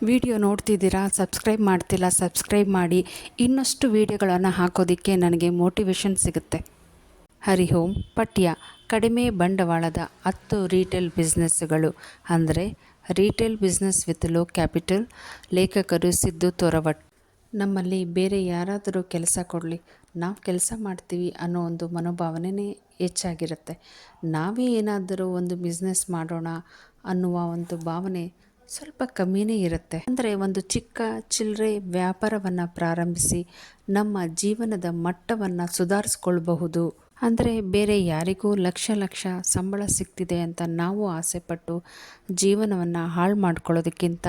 Video ನೋಡ್ತಿದ್ದೀರಾ, subscribe ಮಾಡ್ತಿಲ್ಲ, subscribe ಮಾಡಿ. ಇನ್ನಷ್ಟು ವಿಡಿಯೋಗಳನ್ನು ಹಾಕೋದಕ್ಕೆ ನನಗೆ ಮೋಟಿವೇಶನ್ ಸಿಗುತ್ತೆ. ಹರಿ ಓಂ. ಪಠ್ಯ: ಕಡಿಮೆ ಬಂಡವಾಳದ 10 ರೀಟೇಲ್ ಬಿಸ್ನೆಸ್ಗಳು, ಅಂದರೆ retail business with low capital. ಲೇಖಕರು ಸಿದ್ದು ತೋರವಟ್. ನಮ್ಮಲ್ಲಿ ಬೇರೆ ಯಾರಾದರೂ ಕೆಲಸ ಕೊಡಲಿ, ನಾವು ಕೆಲಸ ಮಾಡ್ತೀವಿ ಅನ್ನೋ ಒಂದು ಮನೋಭಾವನೆ ಹೆಚ್ಚಾಗಿರುತ್ತೆ. ನಾವೇ ಏನಾದರೂ ಒಂದು ಬಿಸ್ನೆಸ್ ಮಾಡೋಣ ಅನ್ನುವ ಒಂದು ಭಾವನೆ ಸ್ವಲ್ಪ ಕಮ್ಮಿನೇ ಇರುತ್ತೆ. ಅಂದರೆ ಒಂದು ಚಿಕ್ಕ ಚಿಲ್ಲರೆ ವ್ಯಾಪಾರವನ್ನು ಪ್ರಾರಂಭಿಸಿ ನಮ್ಮ ಜೀವನದ ಮಟ್ಟವನ್ನು ಸುಧಾರಿಸ್ಕೊಳ್ಬಹುದು. ಅಂದರೆ ಬೇರೆ ಯಾರಿಗೂ ಲಕ್ಷ ಲಕ್ಷ ಸಂಬಳ ಸಿಗ್ತಿದೆ ಅಂತ ನಾವು ಆಸೆಪಟ್ಟು ಜೀವನವನ್ನು ಹಾಳು ಮಾಡ್ಕೊಳ್ಳೋದಕ್ಕಿಂತ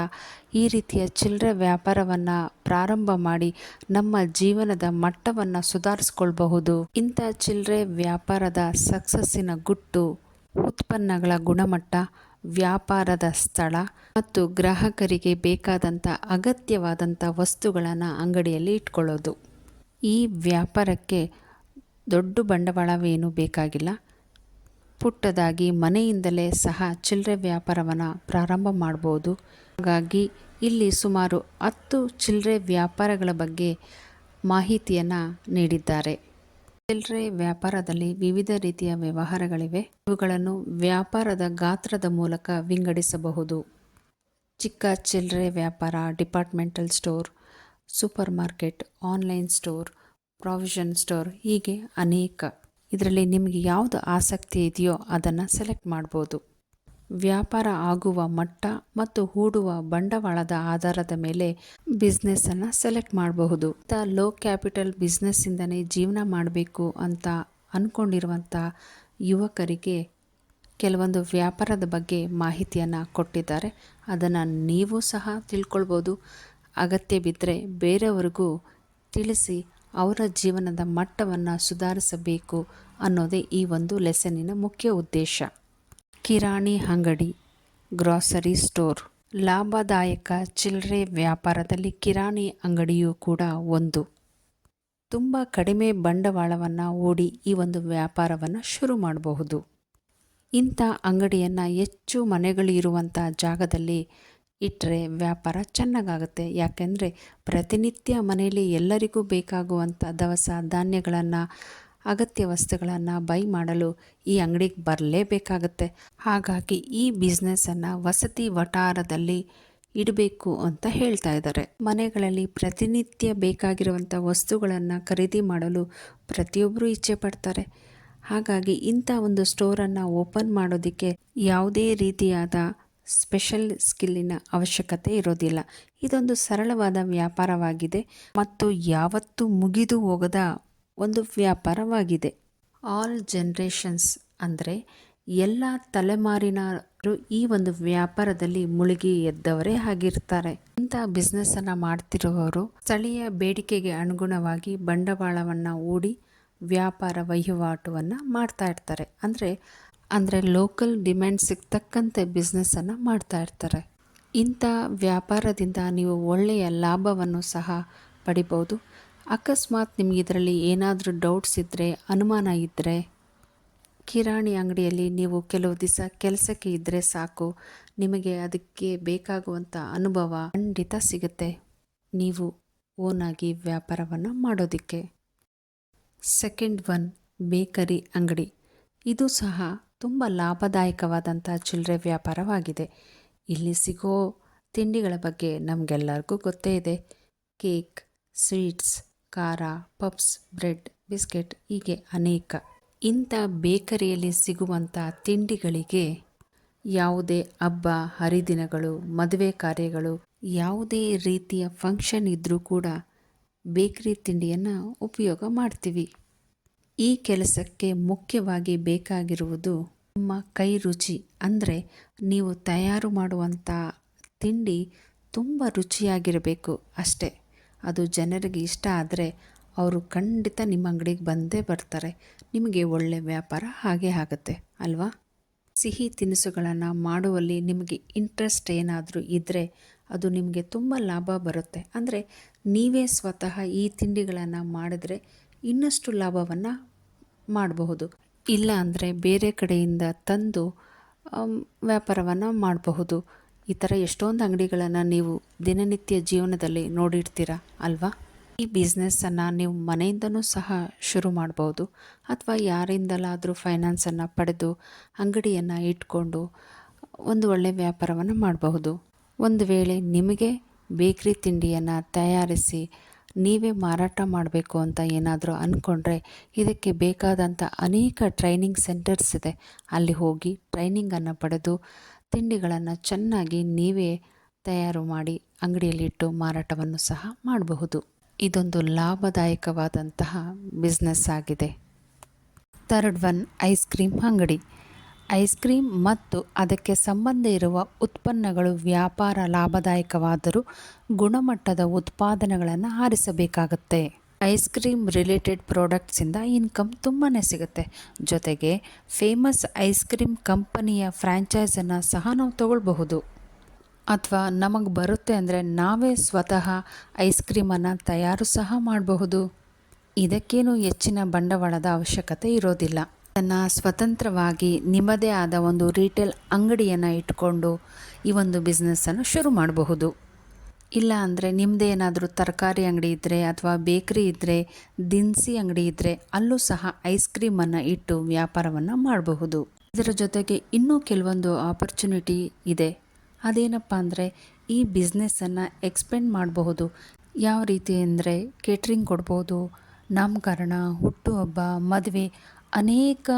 ಈ ರೀತಿಯ ಚಿಲ್ಲರೆ ವ್ಯಾಪಾರವನ್ನು ಪ್ರಾರಂಭ ಮಾಡಿ ನಮ್ಮ ಜೀವನದ ಮಟ್ಟವನ್ನು ಸುಧಾರಿಸ್ಕೊಳ್ಬಹುದು. ಇಂಥ ಚಿಲ್ಲರೆ ವ್ಯಾಪಾರದ ಸಕ್ಸಸ್ಸಿನ ಗುಟ್ಟು ಉತ್ಪನ್ನಗಳ ಗುಣಮಟ್ಟ, ವ್ಯಾಪಾರದ ಸ್ಥಳ ಮತ್ತು ಗ್ರಾಹಕರಿಗೆ ಬೇಕಾದಂಥ ಅಗತ್ಯವಾದಂಥ ವಸ್ತುಗಳನ್ನು ಅಂಗಡಿಯಲ್ಲಿ ಇಟ್ಕೊಳ್ಳೋದು. ಈ ವ್ಯಾಪಾರಕ್ಕೆ ದೊಡ್ಡ ಬಂಡವಾಳವೇನೂ ಬೇಕಾಗಿಲ್ಲ. ಪುಟ್ಟದಾಗಿ ಮನೆಯಿಂದಲೇ ಸಹ ಚಿಲ್ಲರೆ ವ್ಯಾಪಾರವನ್ನು ಪ್ರಾರಂಭ ಮಾಡ್ಬೋದು. ಹಾಗಾಗಿ ಇಲ್ಲಿ ಸುಮಾರು 10 ಚಿಲ್ಲರೆ ವ್ಯಾಪಾರಗಳ ಬಗ್ಗೆ ಮಾಹಿತಿಯನ್ನು ನೀಡಿದ್ದಾರೆ. ಚಿಲ್ಲರೆ ವ್ಯಾಪಾರದಲ್ಲಿ ವಿವಿಧ ರೀತಿಯ ವ್ಯವಹಾರಗಳಿವೆ. ಇವುಗಳನ್ನು ವ್ಯಾಪಾರದ ಗಾತ್ರದ ಮೂಲಕ ವಿಂಗಡಿಸಬಹುದು. ಚಿಕ್ಕ ಚಿಲ್ಲರೆ ವ್ಯಾಪಾರ, departmental store, super market, online store, provision store, ಹೀಗೆ ಅನೇಕ. ಇದರಲ್ಲಿ ನಿಮಗೆ ಯಾವುದು ಆಸಕ್ತಿ ಇದೆಯೋ ಅದನ್ನು ಸೆಲೆಕ್ಟ್ ಮಾಡ್ಬೋದು. ವ್ಯಾಪಾರ ಆಗುವ ಮಟ್ಟ ಮತ್ತು ಹೂಡುವ ಬಂಡವಾಳದ ಆಧಾರದ ಮೇಲೆ ಬಿಸ್ನೆಸ್ಸನ್ನು ಸೆಲೆಕ್ಟ್ ಮಾಡಬಹುದು. ಲೋ ಕ್ಯಾಪಿಟಲ್ ಬಿಸ್ನೆಸ್ಸಿಂದನೇ ಜೀವನ ಮಾಡಬೇಕು ಅಂತ ಅಂದ್ಕೊಂಡಿರುವಂಥ ಯುವಕರಿಗೆ ಕೆಲವೊಂದು ವ್ಯಾಪಾರದ ಬಗ್ಗೆ ಮಾಹಿತಿಯನ್ನು ಕೊಟ್ಟಿದ್ದಾರೆ. ಅದನ್ನು ನೀವು ಸಹ ತಿಳ್ಕೊಳ್ಬೋದು. ಅಗತ್ಯ ಬಿದ್ದರೆ ಬೇರೆಯವರಿಗೂ ತಿಳಿಸಿ ಅವರ ಜೀವನದ ಮಟ್ಟವನ್ನು ಸುಧಾರಿಸಬೇಕು ಅನ್ನೋದೇ ಈ ಒಂದು ಲೆಸನ್ನಿನ ಮುಖ್ಯ ಉದ್ದೇಶ. ಕಿರಾಣಿ ಅಂಗಡಿ, ಗ್ರಾಸರಿ ಸ್ಟೋರ್. ಲಾಭದಾಯಕ ಚಿಲ್ಲರೆ ವ್ಯಾಪಾರದಲ್ಲಿ ಕಿರಾಣಿ ಅಂಗಡಿಯೂ ಕೂಡ ಒಂದು. ತುಂಬ ಕಡಿಮೆ ಬಂಡವಾಳವನ್ನು ಹೂಡಿ ಈ ಒಂದು ವ್ಯಾಪಾರವನ್ನು ಶುರು ಮಾಡಬಹುದು. ಇಂಥ ಅಂಗಡಿಯನ್ನು ಹೆಚ್ಚು ಮನೆಗಳಿರುವಂಥ ಜಾಗದಲ್ಲಿ ಇಟ್ಟರೆ ವ್ಯಾಪಾರ ಚೆನ್ನಾಗಾಗುತ್ತೆ. ಯಾಕೆಂದರೆ ಪ್ರತಿನಿತ್ಯ ಮನೆಯಲ್ಲಿ ಎಲ್ಲರಿಗೂ ಬೇಕಾಗುವಂಥ ದವಸ ಧಾನ್ಯಗಳನ್ನು, ಅಗತ್ಯ ವಸ್ತುಗಳನ್ನು ಬೈ ಮಾಡಲು ಈ ಅಂಗಡಿಗೆ ಬರಲೇಬೇಕಾಗತ್ತೆ. ಹಾಗಾಗಿ ಈ ಬಿಸ್ನೆಸ್ಸನ್ನು ವಸತಿ ವಠಾರದಲ್ಲಿ ಇಡಬೇಕು ಅಂತ ಹೇಳ್ತಾ ಇದ್ದಾರೆ. ಮನೆಗಳಲ್ಲಿ ಪ್ರತಿನಿತ್ಯ ಬೇಕಾಗಿರುವಂಥ ವಸ್ತುಗಳನ್ನು ಖರೀದಿ ಮಾಡಲು ಪ್ರತಿಯೊಬ್ಬರೂ ಇಚ್ಛೆ ಪಡ್ತಾರೆ. ಹಾಗಾಗಿ ಇಂಥ ಒಂದು ಸ್ಟೋರನ್ನು ಓಪನ್ ಮಾಡೋದಕ್ಕೆ ಯಾವುದೇ ರೀತಿಯಾದ ಸ್ಪೆಷಲ್ ಸ್ಕಿಲ್ಲಿನ ಅವಶ್ಯಕತೆ ಇರೋದಿಲ್ಲ. ಇದೊಂದು ಸರಳವಾದ ವ್ಯಾಪಾರವಾಗಿದೆ ಮತ್ತು ಯಾವತ್ತೂ ಮುಗಿದು ಹೋಗದ ಒಂದು ವ್ಯಾಪಾರವಾಗಿದೆ. ಆಲ್ ಜನರೇಷನ್ಸ್ ಅಂದರೆ ಎಲ್ಲ ತಲೆಮಾರಿನವರು ಈ ಒಂದು ವ್ಯಾಪಾರದಲ್ಲಿ ಮುಳುಗಿ ಎದ್ದವರೇ ಆಗಿರ್ತಾರೆ. ಇಂಥ ಬಿಸ್ನೆಸ್ಸನ್ನು ಮಾಡ್ತಿರುವವರು ಸ್ಥಳೀಯ ಬೇಡಿಕೆಗೆ ಅನುಗುಣವಾಗಿ ಬಂಡವಾಳವನ್ನು ಹೂಡಿ ವ್ಯಾಪಾರ ವಹಿವಾಟುವನ್ನು ಮಾಡ್ತಾ ಇರ್ತಾರೆ. ಅಂದರೆ ಲೋಕಲ್ ಡಿಮ್ಯಾಂಡ್ಸಿಗೆ ತಕ್ಕಂತೆ ಬಿಸ್ನೆಸ್ಸನ್ನು ಮಾಡ್ತಾ ಇರ್ತಾರೆ. ಇಂಥ ವ್ಯಾಪಾರದಿಂದ ನೀವು ಒಳ್ಳೆಯ ಲಾಭವನ್ನು ಸಹ ಪಡಿಬೋದು. ಅಕಸ್ಮಾತ್ ನಿಮಗೆ ಇದರಲ್ಲಿ ಏನಾದರೂ ಡೌಟ್ಸ್ ಇದ್ದರೆ, ಅನುಮಾನ ಇದ್ದರೆ, ಕಿರಾಣಿ ಅಂಗಡಿಯಲ್ಲಿ ನೀವು ಕೆಲವು ದಿವಸ ಕೆಲಸಕ್ಕೆ ಇದ್ದರೆ ಸಾಕು, ನಿಮಗೆ ಅದಕ್ಕೆ ಬೇಕಾಗುವಂಥ ಅನುಭವ ಖಂಡಿತ ಸಿಗುತ್ತೆ ನೀವು ಓನಾಗಿ ವ್ಯಾಪಾರವನ್ನು ಮಾಡೋದಕ್ಕೆ. ಸೆಕೆಂಡ್ ಒನ್, ಬೇಕರಿ ಅಂಗಡಿ. ಇದು ಸಹ ತುಂಬ ಲಾಭದಾಯಕವಾದಂಥ ಚಿಲ್ಲರೆ ವ್ಯಾಪಾರವಾಗಿದೆ. ಇಲ್ಲಿ ಸಿಗೋ ತಿಂಡಿಗಳ ಬಗ್ಗೆ ನಮಗೆಲ್ಲರಿಗೂ ಗೊತ್ತೇ ಇದೆ. ಕೇಕ್, ಸ್ವೀಟ್ಸ್, ಖಾರ, ಪಪ್ಸ್, ಬ್ರೆಡ್, ಬಿಸ್ಕೆಟ್, ಹೀಗೆ ಅನೇಕ. ಇಂಥ ಬೇಕರಿಯಲ್ಲಿ ಸಿಗುವಂಥ ತಿಂಡಿಗಳಿಗೆ ಯಾವುದೇ ಹಬ್ಬ ಹರಿದಿನಗಳು, ಮದುವೆ ಕಾರ್ಯಗಳು, ಯಾವುದೇ ರೀತಿಯ ಫಂಕ್ಷನ್ ಇದ್ದರೂ ಕೂಡ ಬೇಕರಿ ತಿಂಡಿಯನ್ನು ಉಪಯೋಗ ಮಾಡ್ತೀವಿ. ಈ ಕೆಲಸಕ್ಕೆ ಮುಖ್ಯವಾಗಿ ಬೇಕಾಗಿರುವುದು ನಿಮ್ಮ ಕೈ ರುಚಿ. ಅಂದರೆ ನೀವು ತಯಾರು ಮಾಡುವಂಥ ತಿಂಡಿ ತುಂಬ ರುಚಿಯಾಗಿರಬೇಕು ಅಷ್ಟೇ. ಅದು ಜನರಿಗೆ ಇಷ್ಟ ಆದರೆ ಅವರು ಖಂಡಿತ ನಿಮ್ಮ ಅಂಗಡಿಗೆ ಬಂದೇ ಬರ್ತಾರೆ. ನಿಮಗೆ ಒಳ್ಳೆಯ ವ್ಯಾಪಾರ ಹಾಗೇ ಆಗುತ್ತೆ ಅಲ್ವಾ? ಸಿಹಿ ತಿನಿಸುಗಳನ್ನು ಮಾಡುವಲ್ಲಿ ನಿಮಗೆ ಇಂಟ್ರೆಸ್ಟ್ ಏನಾದರೂ ಇದ್ದರೆ ಅದು ನಿಮಗೆ ತುಂಬ ಲಾಭ ಬರುತ್ತೆ. ಅಂದರೆ ನೀವೇ ಸ್ವತಃ ಈ ತಿಂಡಿಗಳನ್ನು ಮಾಡಿದ್ರೆ ಇನ್ನಷ್ಟು ಲಾಭವನ್ನು ಮಾಡಬಹುದು. ಇಲ್ಲ ಅಂದರೆ ಬೇರೆ ಕಡೆಯಿಂದ ತಂದು ವ್ಯಾಪಾರವನ್ನು ಮಾಡಬಹುದು. ಈ ಥರ ಎಷ್ಟೊಂದು ಅಂಗಡಿಗಳನ್ನು ನೀವು ದಿನನಿತ್ಯ ಜೀವನದಲ್ಲಿ ನೋಡಿರ್ತೀರ ಅಲ್ವಾ? ಈ ಬಿಸ್ನೆಸ್ಸನ್ನು ನೀವು ಮನೆಯಿಂದನೂ ಸಹ ಶುರು ಮಾಡ್ಬೋದು, ಅಥವಾ ಯಾರಿಂದಲಾದರೂ ಫೈನಾನ್ಸನ್ನು ಪಡೆದು ಅಂಗಡಿಯನ್ನು ಇಟ್ಕೊಂಡು ಒಂದು ಒಳ್ಳೆಯ ವ್ಯಾಪಾರವನ್ನು ಮಾಡಬಹುದು. ಒಂದು ವೇಳೆ ನಿಮಗೆ ಬೇಕ್ರಿ ತಿಂಡಿಯನ್ನು ತಯಾರಿಸಿ ನೀವೇ ಮಾರಾಟ ಮಾಡಬೇಕು ಅಂತ ಏನಾದರೂ ಅಂದ್ಕೊಂಡ್ರೆ, ಇದಕ್ಕೆ ಬೇಕಾದಂಥ ಅನೇಕ ಟ್ರೈನಿಂಗ್ ಸೆಂಟರ್ಸ್ ಇದೆ. ಅಲ್ಲಿ ಹೋಗಿ ಟ್ರೈನಿಂಗನ್ನು ಪಡೆದು ತಿಂಡಿಗಳನ್ನು ಚೆನ್ನಾಗಿ ನೀವೇ ತಯಾರು ಮಾಡಿ ಅಂಗಡಿಯಲ್ಲಿಟ್ಟು ಮಾರಾಟವನ್ನು ಸಹ ಮಾಡಬಹುದು. ಇದೊಂದು ಲಾಭದಾಯಕವಾದಂತಹ ಬಿಸ್ನೆಸ್ ಆಗಿದೆ. ಥರ್ಡ್ ಒನ್, ಐಸ್ ಕ್ರೀಮ್ ಅಂಗಡಿ. ಐಸ್ ಕ್ರೀಮ್ ಮತ್ತು ಅದಕ್ಕೆ ಸಂಬಂಧ ಇರುವ ಉತ್ಪನ್ನಗಳು ವ್ಯಾಪಾರ ಲಾಭದಾಯಕವಾದರೂ ಗುಣಮಟ್ಟದ ಉತ್ಪಾದನೆಗಳನ್ನು ಆರಿಸಬೇಕಾಗತ್ತೆ. ಐಸ್ ಕ್ರೀಮ್ ರಿಲೇಟೆಡ್ ಪ್ರಾಡಕ್ಟ್ಸಿಂದ ಇನ್ಕಮ್ ತುಂಬಾ ಸಿಗುತ್ತೆ. ಜೊತೆಗೆ ಫೇಮಸ್ ಐಸ್ ಕ್ರೀಮ್ ಕಂಪನಿಯ ಫ್ರ್ಯಾಂಚೈಸನ್ನು ಸಹ ನಾವು ತಗೊಳ್ಬಹುದು. ಅಥವಾ ನಮಗೆ ಬರುತ್ತೆ ಅಂದರೆ ನಾವೇ ಸ್ವತಃ ಐಸ್ ಕ್ರೀಮನ್ನು ತಯಾರು ಸಹ ಮಾಡಬಹುದು. ಇದಕ್ಕೇನು ಹೆಚ್ಚಿನ ಬಂಡವಾಳದ ಅವಶ್ಯಕತೆ ಇರೋದಿಲ್ಲ. ಇದನ್ನು ಸ್ವತಂತ್ರವಾಗಿ ನಿಮ್ಮದೇ ಆದ ಒಂದು ರಿಟೇಲ್ ಅಂಗಡಿಯನ್ನು ಇಟ್ಕೊಂಡು ಈ ಒಂದು ಬಿಸ್ನೆಸ್ಸನ್ನು ಶುರು ಮಾಡಬಹುದು. ಇಲ್ಲ ಅಂದರೆ ನಿಮ್ಮದೇ ಏನಾದರೂ ತರಕಾರಿ ಅಂಗಡಿ ಇದ್ದರೆ ಅಥವಾ ಬೇಕ್ರಿ ಇದ್ದರೆ, ದಿನಸಿ ಅಂಗಡಿ ಇದ್ದರೆ ಅಲ್ಲೂ ಸಹ ಐಸ್ ಕ್ರೀಮನ್ನು ಇಟ್ಟು ವ್ಯಾಪಾರವನ್ನು ಮಾಡಬಹುದು. ಇದರ ಜೊತೆಗೆ ಇನ್ನೂ ಕೆಲವೊಂದು ಆಪರ್ಚುನಿಟಿ ಇದೆ. ಅದೇನಪ್ಪ ಅಂದರೆ ಈ ಬಿಸ್ನೆಸ್ಸನ್ನು ಎಕ್ಸ್ಪೆಂಡ್ ಮಾಡಬಹುದು. ಯಾವ ರೀತಿ ಅಂದರೆ ಕೇಟ್ರಿಂಗ್ ಕೊಡ್ಬೋದು, ನಾಮಕರಣ, ಹುಟ್ಟುಹಬ್ಬ, ಮದುವೆ, ಅನೇಕ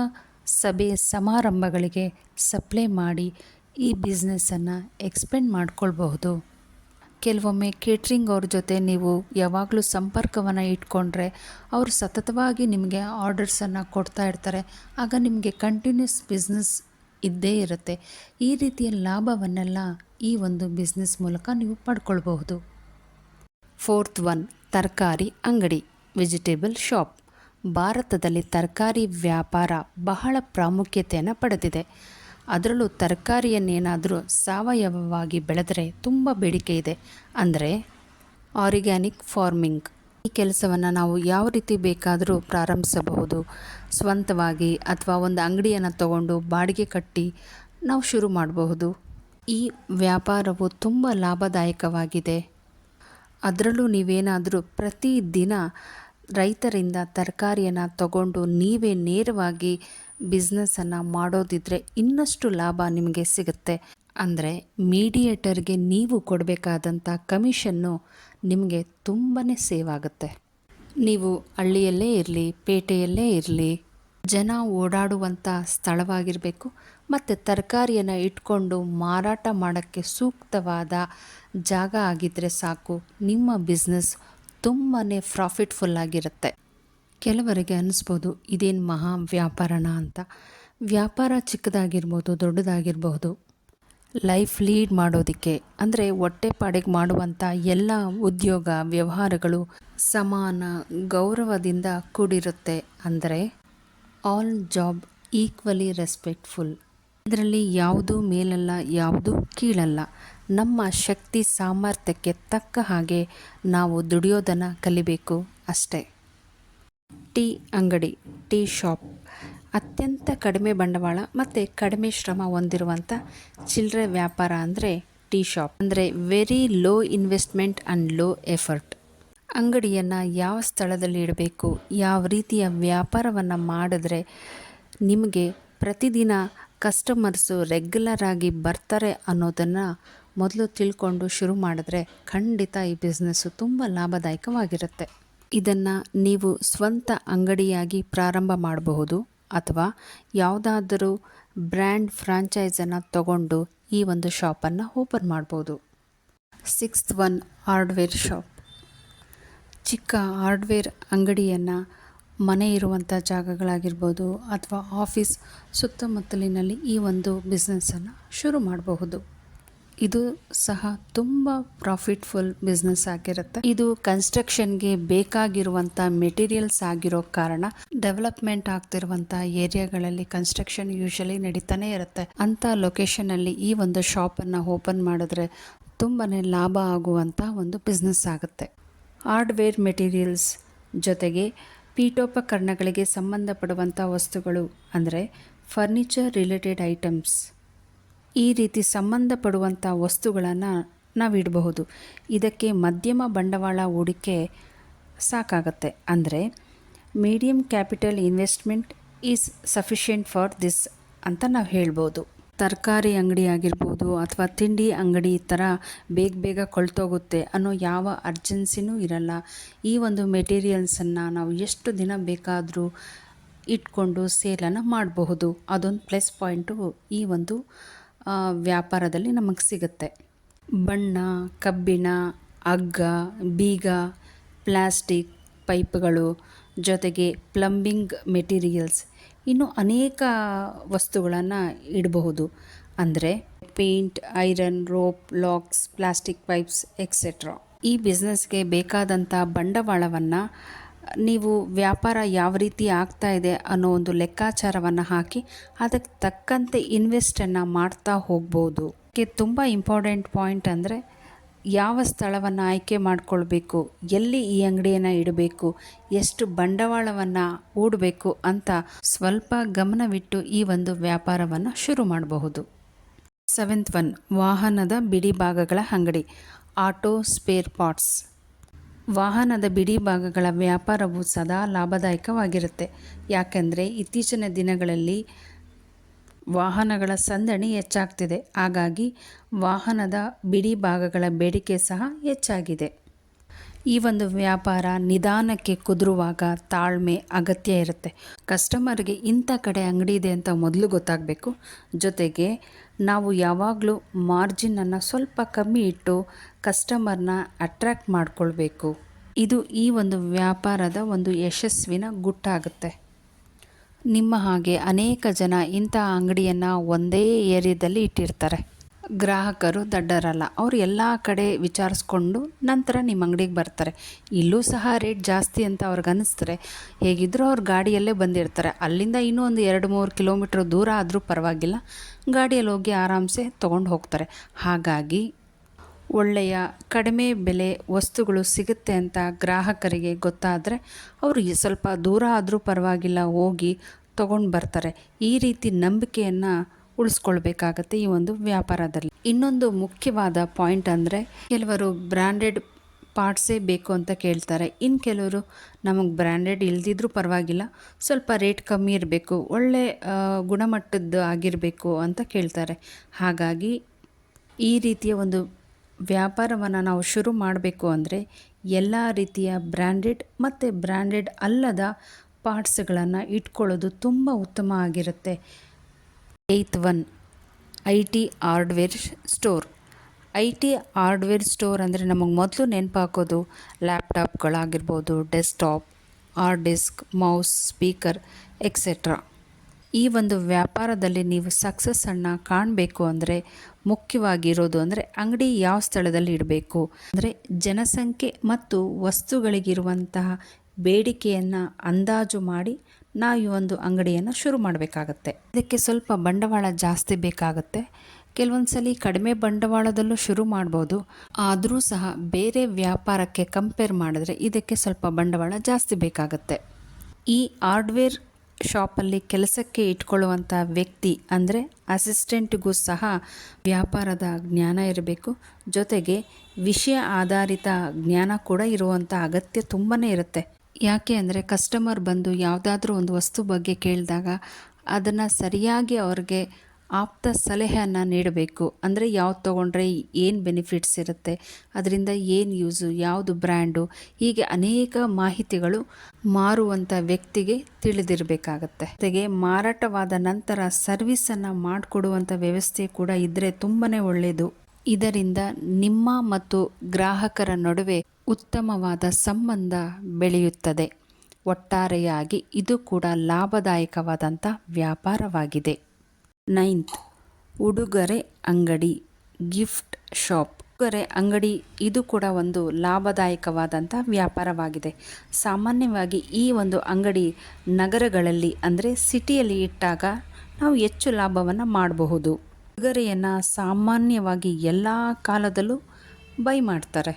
ಸಭೆ ಸಮಾರಂಭಗಳಿಗೆ ಸಪ್ಲೈ ಮಾಡಿ ಈ ಬಿಸ್ನೆಸ್ಸನ್ನು ಎಕ್ಸ್ಪೆಂಡ್ ಮಾಡ್ಕೊಳ್ಬಹುದು. ಕೆಲವೊಮ್ಮೆ ಕೇಟ್ರಿಂಗ್ ಅವ್ರ ಜೊತೆ ನೀವು ಯಾವಾಗಲೂ ಸಂಪರ್ಕವನ್ನು ಇಟ್ಕೊಂಡ್ರೆ ಅವರು ಸತತವಾಗಿ ನಿಮಗೆ ಆರ್ಡರ್ಸನ್ನು ಕೊಡ್ತಾ ಇರ್ತಾರೆ. ಆಗ ನಿಮಗೆ ಕಂಟಿನ್ಯೂಸ್ ಬಿಸ್ನೆಸ್ ಇದ್ದೇ ಇರುತ್ತೆ. ಈ ರೀತಿಯ ಲಾಭವನ್ನೆಲ್ಲ ಈ ಒಂದು ಬಿಸ್ನೆಸ್ ಮೂಲಕ ನೀವು ಪಡ್ಕೊಳ್ಬಹುದು. ಫೋರ್ತ್ ಒನ್, ತರಕಾರಿ ಅಂಗಡಿ, ವೆಜಿಟೇಬಲ್ ಶಾಪ್. ಭಾರತದಲ್ಲಿ ತರಕಾರಿ ವ್ಯಾಪಾರ ಬಹಳ ಪ್ರಾಮುಖ್ಯತೆಯನ್ನು ಪಡೆದಿದೆ. ಅದರಲ್ಲೂ ತರಕಾರಿಯನ್ನೇನಾದರೂ ಸಾವಯವವಾಗಿ ಬೆಳೆದರೆ ತುಂಬ ಬೇಡಿಕೆ ಇದೆ. ಅಂದರೆ ಆರ್ಗ್ಯಾನಿಕ್ ಫಾರ್ಮಿಂಗ್. ಈ ಕೆಲಸವನ್ನು ನಾವು ಯಾವ ರೀತಿ ಬೇಕಾದರೂ ಪ್ರಾರಂಭಿಸಬಹುದು. ಸ್ವಂತವಾಗಿ ಅಥವಾ ಒಂದು ಅಂಗಡಿಯನ್ನು ತಗೊಂಡು ಬಾಡಿಗೆ ಕಟ್ಟಿ ನಾವು ಶುರು ಮಾಡಬಹುದು. ಈ ವ್ಯಾಪಾರವು ತುಂಬ ಲಾಭದಾಯಕವಾಗಿದೆ. ಅದರಲ್ಲೂ ನೀವೇನಾದರೂ ಪ್ರತಿದಿನ ರೈತರಿಂದ ತರಕಾರಿಯನ್ನು ತಗೊಂಡು ನೀವೇ ನೇರವಾಗಿ ಬಿಸ್ನೆಸ್ಸನ್ನು ಮಾಡೋದಿದ್ರೆ ಇನ್ನಷ್ಟು ಲಾಭ ನಿಮಗೆ ಸಿಗುತ್ತೆ. ಅಂದರೆ ಮೀಡಿಯೇಟರ್ಗೆ ನೀವು ಕೊಡಬೇಕಾದಂಥ ಕಮಿಷನ್ನು ನಿಮಗೆ ತುಂಬಾ ಸೇವ್ ಆಗುತ್ತೆ. ನೀವು ಹಳ್ಳಿಯಲ್ಲೇ ಇರಲಿ, ಪೇಟೆಯಲ್ಲೇ ಇರಲಿ, ಜನ ಓಡಾಡುವಂಥ ಸ್ಥಳವಾಗಿರಬೇಕು ಮತ್ತು ತರಕಾರಿಯನ್ನು ಇಟ್ಕೊಂಡು ಮಾರಾಟ ಮಾಡೋಕ್ಕೆ ಸೂಕ್ತವಾದ ಜಾಗ ಆಗಿದ್ದರೆ ಸಾಕು. ನಿಮ್ಮ ಬಿಸ್ನೆಸ್ ತುಂಬಾ ಪ್ರಾಫಿಟ್ಫುಲ್ ಆಗಿರುತ್ತೆ. ಕೆಲವರಿಗೆ ಅನ್ನಿಸ್ಬೋದು ಇದೇನು ಮಹಾ ವ್ಯಾಪಾರನ ಅಂತ. ವ್ಯಾಪಾರ ಚಿಕ್ಕದಾಗಿರ್ಬೋದು, ದೊಡ್ಡದಾಗಿರಬಹುದು. ಲೈಫ್ ಲೀಡ್ ಮಾಡೋದಕ್ಕೆ ಅಂದರೆ ಹೊಟ್ಟೆಪಾಡಿಗೆ ಮಾಡುವಂಥ ಎಲ್ಲ ಉದ್ಯೋಗ ವ್ಯವಹಾರಗಳು ಸಮಾನ ಗೌರವದಿಂದ ಕೂಡಿರುತ್ತೆ. ಅಂದರೆ ಆಲ್ ಜಾಬ್ ಈಕ್ವಲಿ ರೆಸ್ಪೆಕ್ಟ್ಫುಲ್. ಇದರಲ್ಲಿ ಯಾವುದೂ ಮೇಲಲ್ಲ, ಯಾವುದೂ ಕೀಳಲ್ಲ. ನಮ್ಮ ಶಕ್ತಿ ಸಾಮರ್ಥ್ಯಕ್ಕೆ ತಕ್ಕ ಹಾಗೆ ನಾವು ದುಡಿಯೋದನ್ನು ಕಲಿಬೇಕು ಅಷ್ಟೇ. ಟೀ ಅಂಗಡಿ, ಟೀ ಶಾಪ್. ಅತ್ಯಂತ ಕಡಿಮೆ ಬಂಡವಾಳ ಮತ್ತು ಕಡಿಮೆ ಶ್ರಮ ಹೊಂದಿರುವಂಥ ಚಿಲ್ಲರೆ ವ್ಯಾಪಾರ ಅಂದರೆ ಟೀ ಶಾಪ್. ಅಂದರೆ very low investment and low effort. ಅಂಗಡಿಯನ್ನು ಯಾವ ಸ್ಥಳದಲ್ಲಿ ಇಡಬೇಕು, ಯಾವ ರೀತಿಯ ವ್ಯಾಪಾರವನ್ನು ಮಾಡಿದ್ರೆ ನಿಮಗೆ ಪ್ರತಿದಿನ ಕಸ್ಟಮರ್ಸು ರೆಗ್ಯುಲರ್ ಆಗಿ ಬರ್ತಾರೆ ಅನ್ನೋದನ್ನು ಮೊದಲು ತಿಳ್ಕೊಂಡು ಶುರು ಮಾಡಿದ್ರೆ ಖಂಡಿತ ಈ ಬಿಸ್ನೆಸ್ಸು ತುಂಬ ಲಾಭದಾಯಕವಾಗಿರುತ್ತೆ. ಇದನ್ನು ನೀವು ಸ್ವಂತ ಅಂಗಡಿಯಾಗಿ ಪ್ರಾರಂಭ ಮಾಡಬಹುದು ಅಥವಾ ಯಾವುದಾದರೂ ಬ್ರ್ಯಾಂಡ್ ಫ್ರಾಂಚೈಸನ್ನು ತಗೊಂಡು ಈ ಒಂದು ಶಾಪನ್ನು ಓಪನ್ ಮಾಡ್ಬೋದು. Sixth one, hardware shop. ಚಿಕ್ಕ ಹಾರ್ಡ್ವೇರ್ ಅಂಗಡಿಯನ್ನು ಮನೆ ಇರುವಂಥ ಜಾಗಗಳಾಗಿರ್ಬೋದು ಅಥವಾ ಆಫೀಸ್ ಸುತ್ತಮುತ್ತಲಿನಲ್ಲಿ ಈ ಒಂದು ಬಿಸ್ನೆಸ್ಸನ್ನು ಶುರು ಮಾಡಬಹುದು. ಇದು ಸಹ ತುಂಬ ಪ್ರಾಫಿಟ್ಫುಲ್ ಬಿಸ್ನೆಸ್ ಆಗಿರುತ್ತೆ. ಇದು ಕನ್ಸ್ಟ್ರಕ್ಷನ್ಗೆ ಬೇಕಾಗಿರುವಂಥ ಮೆಟೀರಿಯಲ್ಸ್ ಆಗಿರೋ ಕಾರಣ ಡೆವಲಪ್ಮೆಂಟ್ ಆಗ್ತಿರುವಂಥ ಏರಿಯಾಗಳಲ್ಲಿ ಕನ್ಸ್ಟ್ರಕ್ಷನ್ ಯೂಶಲಿ ನಡೀತಾನೆ ಇರುತ್ತೆ. ಅಂಥ ಲೊಕೇಶನಲ್ಲಿ ಈ ಒಂದು ಶಾಪನ್ನು ಓಪನ್ ಮಾಡಿದ್ರೆ ತುಂಬಾ ಲಾಭ ಆಗುವಂಥ ಒಂದು ಬಿಸ್ನೆಸ್ ಆಗುತ್ತೆ. ಹಾರ್ಡ್ವೇರ್ ಮೆಟೀರಿಯಲ್ಸ್ ಜೊತೆಗೆ ಈ ರೀತಿ ಸಂಬಂಧಪಡುವಂಥ ವಸ್ತುಗಳನ್ನು ನಾವಿಡಬಹುದು. ಇದಕ್ಕೆ ಮಧ್ಯಮ ಬಂಡವಾಳ ಹೂಡಿಕೆ ಸಾಕಾಗತ್ತೆ. ಅಂದರೆ medium capital investment is sufficient for this ಅಂತ ನಾವು ಹೇಳ್ಬೋದು. ತರಕಾರಿ ಅಂಗಡಿ ಆಗಿರ್ಬೋದು ಅಥವಾ ತಿಂಡಿ ಅಂಗಡಿ ಥರ ಬೇಗ ಕೊಳ್ತೋಗುತ್ತೆ ಅನ್ನೋ ಯಾವ ಅರ್ಜೆನ್ಸಿನೂ ಇರಲ್ಲ. ಈ ಒಂದು ಮೆಟೀರಿಯಲ್ಸನ್ನು ನಾವು ಎಷ್ಟು ದಿನ ಬೇಕಾದರೂ ಇಟ್ಕೊಂಡು ಸೇಲನ್ನು ಮಾಡಬಹುದು. ಅದೊಂದು ಪ್ಲಸ್ ಪಾಯಿಂಟು ಈ ಒಂದು ವ್ಯಾಪಾರದಲ್ಲಿ ನಮಗೆ ಸಿಗುತ್ತೆ. ಬಣ್ಣ, ಕಬ್ಬಿಣ, ಹಗ್ಗ, ಬೀಗ, ಪ್ಲಾಸ್ಟಿಕ್ ಪೈಪ್ಗಳು, ಜೊತೆಗೆ ಪ್ಲಂಬಿಂಗ್ ಮೆಟೀರಿಯಲ್ಸ್, ಇನ್ನು ಅನೇಕ ವಸ್ತುಗಳನ್ನು ಇಡಬಹುದು. ಅಂದರೆ paint, iron, rope, locks, plastic pipes etcetera. ಈ ಬಿಸ್ನೆಸ್ಗೆ ಬೇಕಾದಂಥ ಬಂಡವಾಳವನ್ನು ನೀವು ವ್ಯಾಪಾರ ಯಾವ ರೀತಿ ಆಗ್ತಾ ಇದೆ ಅನ್ನೋ ಒಂದು ಲೆಕ್ಕಾಚಾರವನ್ನು ಹಾಕಿ ಅದಕ್ಕೆ ತಕ್ಕಂತೆ ಇನ್ವೆಸ್ಟನ್ನು ಮಾಡ್ತಾ ಹೋಗ್ಬೋದು. ತುಂಬ ಇಂಪಾರ್ಟೆಂಟ್ ಪಾಯಿಂಟ್ ಅಂದರೆ ಯಾವ ಸ್ಥಳವನ್ನು ಆಯ್ಕೆ ಮಾಡಿಕೊಳ್ಬೇಕು, ಎಲ್ಲಿ ಈ ಅಂಗಡಿಯನ್ನು ಇಡಬೇಕು, ಎಷ್ಟು ಬಂಡವಾಳವನ್ನು ಹೂಡಬೇಕು ಅಂತ ಸ್ವಲ್ಪ ಗಮನವಿಟ್ಟು ಈ ಒಂದು ವ್ಯಾಪಾರವನ್ನು ಶುರು ಮಾಡಬಹುದು. 7th ಒನ್, ವಾಹನದ ಬಿಡಿ ಭಾಗಗಳ ಅಂಗಡಿ, ಆಟೋ ಸ್ಪೇರ್ ಪಾರ್ಟ್ಸ್. ವಾಹನದ ಬಿಡಿ ಭಾಗಗಳ ವ್ಯಾಪಾರವು ಸದಾ ಲಾಭದಾಯಕವಾಗಿರುತ್ತೆ. ಯಾಕೆಂದರೆ ಇತ್ತೀಚಿನ ದಿನಗಳಲ್ಲಿ ವಾಹನಗಳ ಸಂದಣಿ ಹೆಚ್ಚಾಗ್ತಿದೆ. ಹಾಗಾಗಿ ವಾಹನದ ಬಿಡಿ ಭಾಗಗಳ ಬೇಡಿಕೆ ಸಹ ಹೆಚ್ಚಾಗಿದೆ. ಈ ಒಂದು ವ್ಯಾಪಾರ ನಿಧಾನಕ್ಕೆ ಕುದುರುವಾಗ ತಾಳ್ಮೆ ಅಗತ್ಯ ಇರುತ್ತೆ. ಕಸ್ಟಮರ್ಗೆ ಇಂಥ ಕಡೆ ಅಂಗಡಿ ಇದೆ ಅಂತ ಮೊದಲು ಗೊತ್ತಾಗಬೇಕು. ಜೊತೆಗೆ ನಾವು ಯಾವಾಗಲೂ ಮಾರ್ಜಿನನ್ನು ಸ್ವಲ್ಪ ಕಮ್ಮಿ ಇಟ್ಟು ಕಸ್ಟಮರ್ನ ಅಟ್ರ್ಯಾಕ್ಟ್ ಮಾಡಿಕೊಳ್ಬೇಕು. ಇದು ಈ ಒಂದು ವ್ಯಾಪಾರದ ಒಂದು ಯಶಸ್ವಿನ ಗುಟ್ಟಾಗುತ್ತೆ. ನಿಮ್ಮ ಹಾಗೆ ಅನೇಕ ಜನ ಇಂಥ ಅಂಗಡಿಯನ್ನು ಒಂದೇ ಏರಿಯಾದಲ್ಲಿ ಇಟ್ಟಿರ್ತಾರೆ. ಗ್ರಾಹಕರು ದಡ್ಡರಲ್ಲ, ಅವರು ಎಲ್ಲ ಕಡೆ ವಿಚಾರಿಸ್ಕೊಂಡು ನಂತರ ನಿಮ್ಮ ಅಂಗಡಿಗೆ ಬರ್ತಾರೆ. ಇಲ್ಲೂ ಸಹ ರೇಟ್ ಜಾಸ್ತಿ ಅಂತ ಅವ್ರಿಗೆ ಅನ್ನಿಸ್ತಾರೆ. ಹೇಗಿದ್ದರೂ ಅವ್ರು ಗಾಡಿಯಲ್ಲೇ ಬಂದಿರ್ತಾರೆ. ಅಲ್ಲಿಂದ ಇನ್ನೂ ಒಂದು 2-3 ಕಿಲೋಮೀಟ್ರ್ ದೂರ ಆದರೂ ಪರವಾಗಿಲ್ಲ, ಗಾಡಿಯಲ್ಲಿ ಹೋಗಿ ಆರಾಮ್ಸೆ ತೊಗೊಂಡು ಹೋಗ್ತಾರೆ. ಹಾಗಾಗಿ ಒಳ್ಳೆಯ ಕಡಿಮೆ ಬೆಲೆ ವಸ್ತುಗಳು ಸಿಗುತ್ತೆ ಅಂತ ಗ್ರಾಹಕರಿಗೆ ಗೊತ್ತಾದರೆ ಅವರು ಸ್ವಲ್ಪ ದೂರ ಆದರೂ ಪರವಾಗಿಲ್ಲ ಹೋಗಿ ತೊಗೊಂಡು ಬರ್ತಾರೆ. ಈ ರೀತಿ ನಂಬಿಕೆಯನ್ನು ಉಳಿಸ್ಕೊಳ್ಬೇಕಾಗತ್ತೆ ಈ ಒಂದು ವ್ಯಾಪಾರದಲ್ಲಿ. ಇನ್ನೊಂದು ಮುಖ್ಯವಾದ ಪಾಯಿಂಟ್ ಅಂದರೆ ಕೆಲವರು ಬ್ರ್ಯಾಂಡೆಡ್ ಪಾರ್ಟ್ಸೇ ಬೇಕು ಅಂತ ಕೇಳ್ತಾರೆ. ಇನ್ನು ಕೆಲವರು ನಮಗೆ ಬ್ರ್ಯಾಂಡೆಡ್ ಇಲ್ದಿದ್ರೂ ಪರವಾಗಿಲ್ಲ, ಸ್ವಲ್ಪ ರೇಟ್ ಕಮ್ಮಿ ಇರಬೇಕು, ಒಳ್ಳೆ ಗುಣಮಟ್ಟದ್ದು ಆಗಿರಬೇಕು ಅಂತ ಕೇಳ್ತಾರೆ. ಹಾಗಾಗಿ ಈ ರೀತಿಯ ಒಂದು ವ್ಯಾಪಾರವನ್ನು ನಾವು ಶುರು ಮಾಡಬೇಕು ಅಂದರೆ ಎಲ್ಲ ರೀತಿಯ ಬ್ರ್ಯಾಂಡೆಡ್ ಮತ್ತು ಬ್ರ್ಯಾಂಡೆಡ್ ಅಲ್ಲದ ಪಾರ್ಟ್ಸ್ಗಳನ್ನು ಇಟ್ಕೊಳ್ಳೋದು ತುಂಬ ಉತ್ತಮ ಆಗಿರುತ್ತೆ. 8th one, IT hardware store. IT hardware store ಅಂದರೆ ನಮಗೆ ಮೊದಲು ನೆನಪಾಕೋದು ಲ್ಯಾಪ್ಟಾಪ್ಗಳಾಗಿರ್ಬೋದು, desktop, hard disk, mouse, speaker etcetera. ಈ ಒಂದು ವ್ಯಾಪಾರದಲ್ಲಿ ನೀವು ಸಕ್ಸಸ್ಸನ್ನು ಕಾಣಬೇಕು ಅಂದರೆ ಮುಖ್ಯವಾಗಿರೋದು ಅಂದರೆ ಅಂಗಡಿ ಯಾವ ಸ್ಥಳದಲ್ಲಿ ಇಡಬೇಕು, ಅಂದರೆ ಜನಸಂಖ್ಯೆ ಮತ್ತು ವಸ್ತುಗಳಿಗಿರುವಂತಹ ಬೇಡಿಕೆಯನ್ನು ಅಂದಾಜು ಮಾಡಿ ನಾವು ಈ ಒಂದು ಅಂಗಡಿಯನ್ನು ಶುರು ಮಾಡಬೇಕಾಗತ್ತೆ. ಇದಕ್ಕೆ ಸ್ವಲ್ಪ ಬಂಡವಾಳ ಜಾಸ್ತಿ ಬೇಕಾಗುತ್ತೆ. ಕೆಲವೊಂದು ಸಲ ಕಡಿಮೆ ಬಂಡವಾಳದಲ್ಲೂ ಶುರು ಮಾಡ್ಬೋದು. ಆದರೂ ಸಹ ಬೇರೆ ವ್ಯಾಪಾರಕ್ಕೆ ಕಂಪೇರ್ ಮಾಡಿದ್ರೆ ಇದಕ್ಕೆ ಸ್ವಲ್ಪ ಬಂಡವಾಳ ಜಾಸ್ತಿ ಬೇಕಾಗುತ್ತೆ. ಈ ಹಾರ್ಡ್ವೇರ್ ಶಾಪಲ್ಲಿ ಕೆಲಸಕ್ಕೆ ಇಟ್ಕೊಳ್ಳುವಂಥ ವ್ಯಕ್ತಿ ಅಂದರೆ ಅಸಿಸ್ಟೆಂಟ್ಗೂ ಸಹ ವ್ಯಾಪಾರದ ಜ್ಞಾನ ಇರಬೇಕು. ಜೊತೆಗೆ ವಿಷಯ ಆಧಾರಿತ ಜ್ಞಾನ ಕೂಡ ಇರುವಂಥ ಅಗತ್ಯ ತುಂಬಾ ಇರುತ್ತೆ. ಯಾಕೆ ಅಂದರೆ ಕಸ್ಟಮರ್ ಬಂದು ಯಾವುದಾದ್ರೂ ಒಂದು ವಸ್ತು ಬಗ್ಗೆ ಕೇಳಿದಾಗ ಅದನ್ನು ಸರಿಯಾಗಿ ಅವ್ರಿಗೆ ಆಪ್ತ ಸಲಹೆಯನ್ನು ನೀಡಬೇಕು. ಅಂದರೆ ಯಾವ್ದು ತೊಗೊಂಡ್ರೆ ಏನು ಬೆನಿಫಿಟ್ಸ್ ಇರುತ್ತೆ, ಅದರಿಂದ ಏನು ಯೂಸು, ಯಾವುದು ಬ್ರ್ಯಾಂಡು, ಹೀಗೆ ಅನೇಕ ಮಾಹಿತಿಗಳು ಮಾರುವಂಥ ವ್ಯಕ್ತಿಗೆ ತಿಳಿದಿರಬೇಕಾಗತ್ತೆ. ಜೊತೆಗೆ ಮಾರಾಟವಾದ ನಂತರ ಸರ್ವಿಸನ್ನು ಮಾಡಿಕೊಡುವಂಥ ವ್ಯವಸ್ಥೆ ಕೂಡ ಇದ್ದರೆ ತುಂಬಾ ಒಳ್ಳೆಯದು. ಇದರಿಂದ ನಿಮ್ಮ ಮತ್ತು ಗ್ರಾಹಕರ ನಡುವೆ ಉತ್ತಮವಾದ ಸಂಬಂಧ ಬೆಳೆಯುತ್ತದೆ. ಒಟ್ಟಾರೆಯಾಗಿ ಇದು ಕೂಡ ಲಾಭದಾಯಕವಾದಂಥ ವ್ಯಾಪಾರವಾಗಿದೆ. 9th, ಉಡುಗೊರೆ ಅಂಗಡಿ, ಗಿಫ್ಟ್ ಶಾಪ್. ಉಡುಗೊರೆ ಅಂಗಡಿ ಇದು ಕೂಡ ಒಂದು ಲಾಭದಾಯಕವಾದಂಥ ವ್ಯಾಪಾರವಾಗಿದೆ. ಸಾಮಾನ್ಯವಾಗಿ ಈ ಒಂದು ಅಂಗಡಿ ನಗರಗಳಲ್ಲಿ ಅಂದರೆ ಸಿಟಿಯಲ್ಲಿ ಇಟ್ಟಾಗ ನಾವು ಹೆಚ್ಚು ಲಾಭವನ್ನು ಮಾಡಬಹುದು. ಉಡುಗೊರೆಯನ್ನು ಸಾಮಾನ್ಯವಾಗಿ ಎಲ್ಲ ಕಾಲದಲ್ಲೂ ಬೈ ಮಾಡ್ತಾರೆ.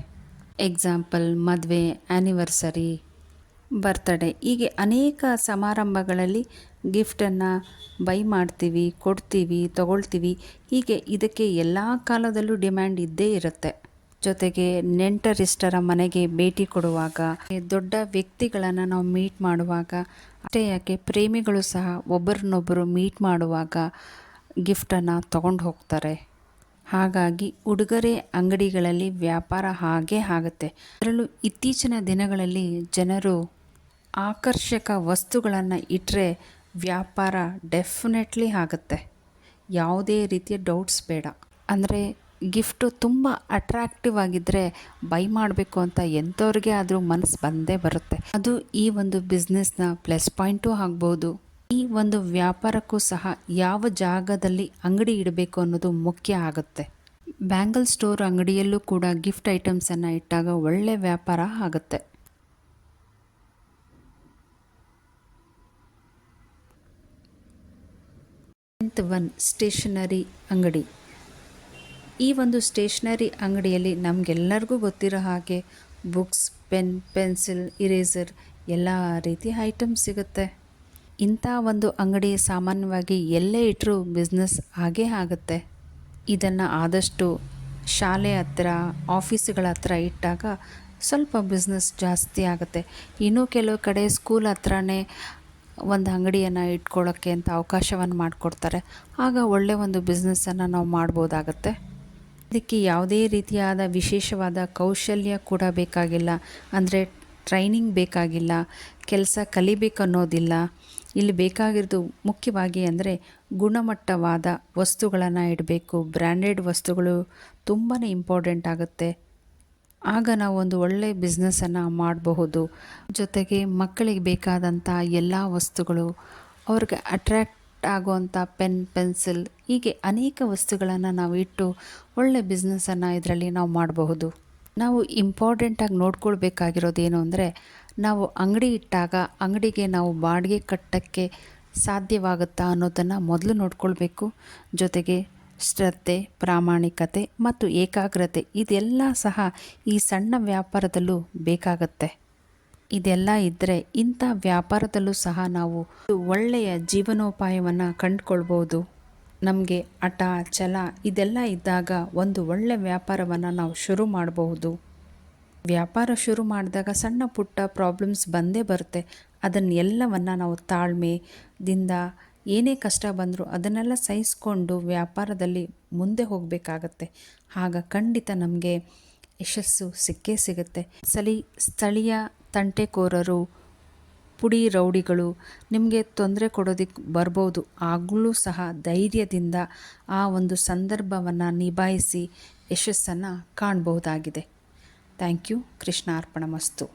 ಎಕ್ಸಾಂಪಲ್ ಮದುವೆ, ಆ್ಯನಿವರ್ಸರಿ, ಬರ್ತಡೇ ಹೀಗೆ ಅನೇಕ ಸಮಾರಂಭಗಳಲ್ಲಿ ಗಿಫ್ಟನ್ನು ಬೈ ಮಾಡ್ತೀವಿ, ಕೊಡ್ತೀವಿ, ತಗೊಳ್ತೀವಿ. ಹೀಗೆ ಇದಕ್ಕೆ ಎಲ್ಲ ಕಾಲದಲ್ಲೂ ಡಿಮ್ಯಾಂಡ್ ಇದ್ದೇ ಇರುತ್ತೆ. ಜೊತೆಗೆ ನೆಂಟರಿಷ್ಟರ ಮನೆಗೆ ಭೇಟಿ ಕೊಡುವಾಗ, ದೊಡ್ಡ ವ್ಯಕ್ತಿಗಳನ್ನು ನಾವು ಮೀಟ್ ಮಾಡುವಾಗ, ಅಷ್ಟೇ ಯಾಕೆ ಪ್ರೇಮಿಗಳು ಸಹ ಒಬ್ಬರನ್ನೊಬ್ಬರು ಮೀಟ್ ಮಾಡುವಾಗ ಗಿಫ್ಟನ್ನು ತಗೊಂಡು ಹೋಗ್ತಾರೆ. ಹಾಗಾಗಿ ಉಡುಗೊರೆ ಅಂಗಡಿಗಳಲ್ಲಿ ವ್ಯಾಪಾರ ಹಾಗೇ ಆಗುತ್ತೆ. ಅದರಲ್ಲೂ ಇತ್ತೀಚಿನ ದಿನಗಳಲ್ಲಿ ಜನರು ಆಕರ್ಷಕ ವಸ್ತುಗಳನ್ನು ಇಟ್ಟರೆ ವ್ಯಾಪಾರ ಡೆಫಿನೆಟ್ಲಿ ಆಗುತ್ತೆ. ಯಾವುದೇ ರೀತಿಯ ಡೌಟ್ಸ್ ಬೇಡ. ಅಂದರೆ ಗಿಫ್ಟು ತುಂಬ ಅಟ್ರಾಕ್ಟಿವ್ ಆಗಿದ್ದರೆ ಬೈ ಮಾಡಬೇಕು ಅಂತ ಎಂಥವ್ರಿಗೆ ಆದರೂ ಮನಸ್ಸು ಬಂದೇ ಬರುತ್ತೆ. ಅದು ಈ ಒಂದು ಬಿಸ್ನೆಸ್ನ ಪ್ಲಸ್ ಪಾಯಿಂಟೂ ಆಗ್ಬೋದು. ಈ ಒಂದು ವ್ಯಾಪಾರಕ್ಕೂ ಸಹ ಯಾವ ಜಾಗದಲ್ಲಿ ಅಂಗಡಿ ಇಡಬೇಕು ಅನ್ನೋದು ಮುಖ್ಯ ಆಗುತ್ತೆ. ಬ್ಯಾಂಗಲ್ ಸ್ಟೋರ್ ಅಂಗಡಿಯಲ್ಲೂ ಕೂಡ ಗಿಫ್ಟ್ ಐಟಮ್ಸನ್ನು ಇಟ್ಟಾಗ ಒಳ್ಳೆ ವ್ಯಾಪಾರ ಆಗುತ್ತೆ. ಸ್ಟೇಷನರಿ ಅಂಗಡಿ. ಈ ಒಂದು ಸ್ಟೇಷ್ನರಿ ಅಂಗಡಿಯಲ್ಲಿ ನಮಗೆಲ್ಲರಿಗೂ ಗೊತ್ತಿರೋ ಹಾಗೆ ಬುಕ್ಸ್, ಪೆನ್, ಪೆನ್ಸಿಲ್, ಇರೇಸರ್ ಎಲ್ಲ ರೀತಿಯ ಐಟಮ್ಸ್ ಸಿಗುತ್ತೆ. ಇಂಥ ಒಂದು ಅಂಗಡಿ ಸಾಮಾನ್ಯವಾಗಿ ಎಲ್ಲೇ ಇಟ್ಟರೂ ಬಿಸ್ನೆಸ್ ಆಗೇ ಆಗುತ್ತೆ. ಇದನ್ನು ಆದಷ್ಟು ಶಾಲೆ ಹತ್ತಿರ, ಆಫೀಸುಗಳ ಹತ್ರ ಇಟ್ಟಾಗ ಸ್ವಲ್ಪ ಬಿಸ್ನೆಸ್ ಜಾಸ್ತಿ ಆಗುತ್ತೆ. ಇನ್ನೂ ಕೆಲವು ಕಡೆ ಸ್ಕೂಲ್ ಹತ್ರನೇ ಒಂದು ಅಂಗಡಿಯನ್ನು ಇಟ್ಕೊಳ್ಳೋಕ್ಕೆ ಅಂತ ಅವಕಾಶವನ್ನು ಮಾಡಿಕೊಡ್ತಾರೆ. ಆಗ ಒಳ್ಳೆಯ ಒಂದು ಬಿಸ್ನೆಸ್ಸನ್ನು ನಾವು ಮಾಡ್ಬೋದಾಗತ್ತೆ. ಇದಕ್ಕೆ ಯಾವುದೇ ರೀತಿಯಾದ ವಿಶೇಷವಾದ ಕೌಶಲ್ಯ ಕೂಡ ಬೇಕಾಗಿಲ್ಲ. ಅಂದರೆ ಟ್ರೈನಿಂಗ್ ಬೇಕಾಗಿಲ್ಲ, ಕೆಲಸ ಕಲಿಬೇಕನ್ನೋದಿಲ್ಲ. ಇಲ್ಲಿ ಬೇಕಾಗಿರೋದು ಮುಖ್ಯವಾಗಿ ಅಂದರೆ ಗುಣಮಟ್ಟವಾದ ವಸ್ತುಗಳನ್ನು ಇಡಬೇಕು. ಬ್ರ್ಯಾಂಡೆಡ್ ವಸ್ತುಗಳು ತುಂಬಾ ಇಂಪಾರ್ಟೆಂಟ್ ಆಗುತ್ತೆ. ಆಗ ನಾವು ಒಂದು ಒಳ್ಳೆಯ ಬಿಸ್ನೆಸ್ಸನ್ನು ಮಾಡಬಹುದು. ಜೊತೆಗೆ ಮಕ್ಕಳಿಗೆ ಬೇಕಾದಂಥ ಎಲ್ಲ ವಸ್ತುಗಳು, ಅವ್ರಿಗೆ ಅಟ್ರ್ಯಾಕ್ಟ್ ಆಗುವಂಥ ಪೆನ್, ಪೆನ್ಸಿಲ್ ಹೀಗೆ ಅನೇಕ ವಸ್ತುಗಳನ್ನು ನಾವು ಇಟ್ಟು ಒಳ್ಳೆ ಬಿಸ್ನೆಸ್ಸನ್ನು ಇದರಲ್ಲಿ ನಾವು ಮಾಡಬಹುದು. ನಾವು ಇಂಪಾರ್ಟೆಂಟಾಗಿ ನೋಡ್ಕೊಳ್ಬೇಕಾಗಿರೋದೇನು ಅಂದರೆ, ನಾವು ಅಂಗಡಿ ಇಟ್ಟಾಗ ಅಂಗಡಿಗೆ ನಾವು ಬಾಡಿಗೆ ಕಟ್ಟೋಕ್ಕೆ ಸಾಧ್ಯವಾಗುತ್ತಾ ಅನ್ನೋದನ್ನು ಮೊದಲು ನೋಡ್ಕೊಳ್ಬೇಕು. ಜೊತೆಗೆ ಶ್ರದ್ಧೆ, ಪ್ರಾಮಾಣಿಕತೆ ಮತ್ತು ಏಕಾಗ್ರತೆ ಇದೆಲ್ಲ ಸಹ ಈ ಸಣ್ಣ ವ್ಯಾಪಾರದಲ್ಲೂ ಬೇಕಾಗತ್ತೆ. ಇದೆಲ್ಲ ಇದ್ದರೆ ಇಂಥ ವ್ಯಾಪಾರದಲ್ಲೂ ಸಹ ನಾವು ಒಳ್ಳೆಯ ಜೀವನೋಪಾಯವನ್ನು ಕಂಡುಕೊಳ್ಬೋದು. ನಮಗೆ ಹಠ, ಛಲ ಇದೆಲ್ಲ ಇದ್ದಾಗ ಒಂದು ಒಳ್ಳೆಯ ವ್ಯಾಪಾರವನ್ನು ನಾವು ಶುರು ಮಾಡಬಹುದು. ವ್ಯಾಪಾರ ಶುರು ಮಾಡಿದಾಗ ಸಣ್ಣ ಪುಟ್ಟ ಪ್ರಾಬ್ಲಮ್ಸ್ ಬಂದೇ ಬರುತ್ತೆ. ಅದನ್ನೆಲ್ಲವನ್ನು ನಾವು ತಾಳ್ಮೆದಿಂದ ಏನೇ ಕಷ್ಟ ಬಂದರೂ ಅದನ್ನೆಲ್ಲ ಸಹಿಸ್ಕೊಂಡು ವ್ಯಾಪಾರದಲ್ಲಿ ಮುಂದೆ ಹೋಗಬೇಕಾಗತ್ತೆ. ಆಗ ಖಂಡಿತ ನಮಗೆ ಯಶಸ್ಸು ಸಿಕ್ಕೇ ಸಿಗುತ್ತೆ. ಸ್ಥಳೀಯ ತಂಟೆಕೋರರು, ಪುಡಿ ರೌಡಿಗಳು ನಿಮಗೆ ತೊಂದರೆ ಕೊಡೋದಕ್ಕೆ ಬರ್ಬೋದು. ಆಗಲೂ ಸಹ ಧೈರ್ಯದಿಂದ ಆ ಒಂದು ಸಂದರ್ಭವನ್ನು ನಿಭಾಯಿಸಿ ಯಶಸ್ಸನ್ನು ಕಾಣಬಹುದಾಗಿದೆ. Thank you. ಕೃಷ್ಣಾರ್ಪಣಮಸ್ತು.